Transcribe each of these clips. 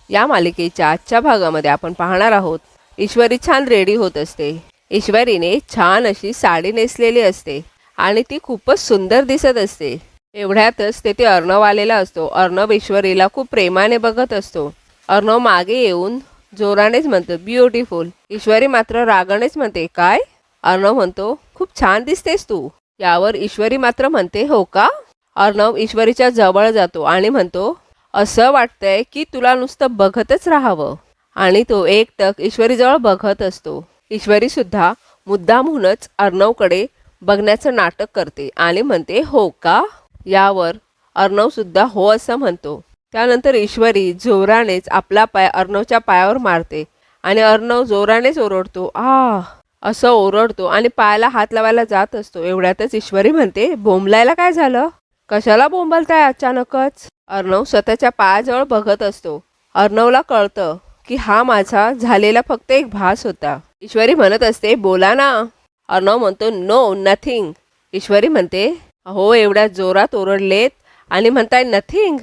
या मालिकेच्या आजच्या भागामध्ये आपण पाहणार आहोत, ईश्वरी छान रेडी होत असते. ईश्वरीने छान अशी साडी नेसलेली असते आणि ती खूपच सुंदर दिसत असते. एवढ्यातच तेथे अर्णव आलेला असतो. अर्णव ईश्वरीला खूप प्रेमाने बघत असतो. अर्णव मागे येऊन जोरानेच म्हणतो, ब्युटिफुल. ईश्वरी मात्र रागानेच म्हणते, काय? अर्णव म्हणतो, खूप छान दिसतेस तू. यावर ईश्वरी मात्र म्हणते, हो का? अर्णव ईश्वरीच्या जवळ जातो आणि म्हणतो, असं वाटतंय की तुला नुसतं बघतच राहावं. आणि तो एकटक ईश्वरीजवळ बघत असतो. ईश्वरी सुद्धा मुद्दामहूनच अर्णवकडे बघण्याचं नाटक करते आणि म्हणते, हो का? यावर अर्णव सुद्धा हो असं म्हणतो. त्यानंतर ईश्वरी जोरानेच आपला पाय अर्णवच्या पायावर मारते आणि अर्णव जोरानेच ओरडतो, आ असं ओरडतो आणि पायाला हात लावायला जात असतो. एवढ्यातच ईश्वरी म्हणते, बोंबलायला काय झालं? कशाला बोंबलताय अचानकच? अर्णव स्वतःच्या पायाजवळ बघत असतो. अर्णवला कळतं की हा माझा झालेला फक्त एक भास होता. ईश्वरी म्हणत असते, बोला ना. अर्णव म्हणतो, नो नथिंग. ईश्वरी म्हणते, हो एवढ्या जोरात ओरडलेत आणि म्हणताय नथिंग?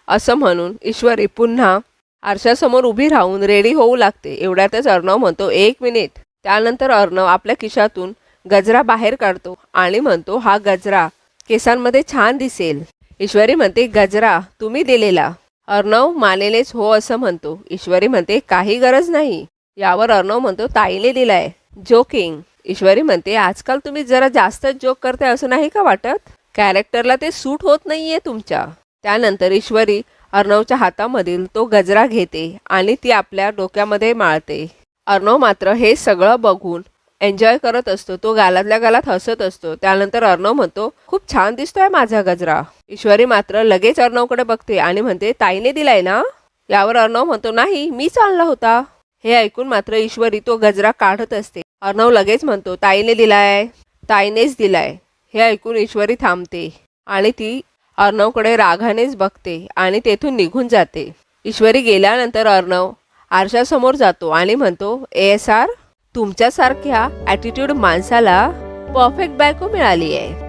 असं म्हणून ईश्वरी पुन्हा आरशासमोर उभी राहून रेडी होऊ लागते. एवढ्यातच अर्णव म्हणतो, एक मिनिट. त्यानंतर अर्णव आपल्या खिशातून गजरा बाहेर काढतो आणि म्हणतो, हा गजरा केसांमध्ये छान दिसेल. ईश्वरी म्हणते, गजरा तुम्ही दिलेला? अर्णव मानेनेच हो असं म्हणतो. ईश्वरी म्हणते, काही गरज नाही. यावर अर्णव म्हणतो, ताईने दिलाय. जोकिंग. ईश्वरी म्हणते, आजकाल तुम्ही जरा जास्तच जोक करताय असं नाही का वाटत? कॅरेक्टरला ते सूट होत नाहीये तुमच्या. त्यानंतर ईश्वरी अर्णवच्या हातामधील तो गजरा घेते आणि ती आपल्या डोक्यामध्ये माळते. अर्णव मात्र हे सगळं बघून एन्जॉय करत असतो. तो गालातल्या गालात हसत असतो. त्यानंतर अर्णव म्हणतो, खूप छान दिसतोय माझा गजरा. ईश्वरी मात्र लगेच अर्णवकडे बघते आणि म्हणते, ताईने दिलाय ना? यावर अर्णव म्हणतो, नाही मीच आणला होता. हे ऐकून मात्र ईश्वरी तो गजरा काढत असते. अर्णव लगेच म्हणतो, ताईने दिलाय, ताईनेच दिलाय. हे ऐकून ईश्वरी थांबते आणि ती अर्णवकडे रागानेच बघते आणि तेथून निघून जाते. ईश्वरी गेल्यानंतर अर्णव आरशासमोर जातो आणि म्हणतो, ASR तुमच्यासारख्या ॲटिट्यूड माणसाला परफेक्ट बायको मिळाली आहे.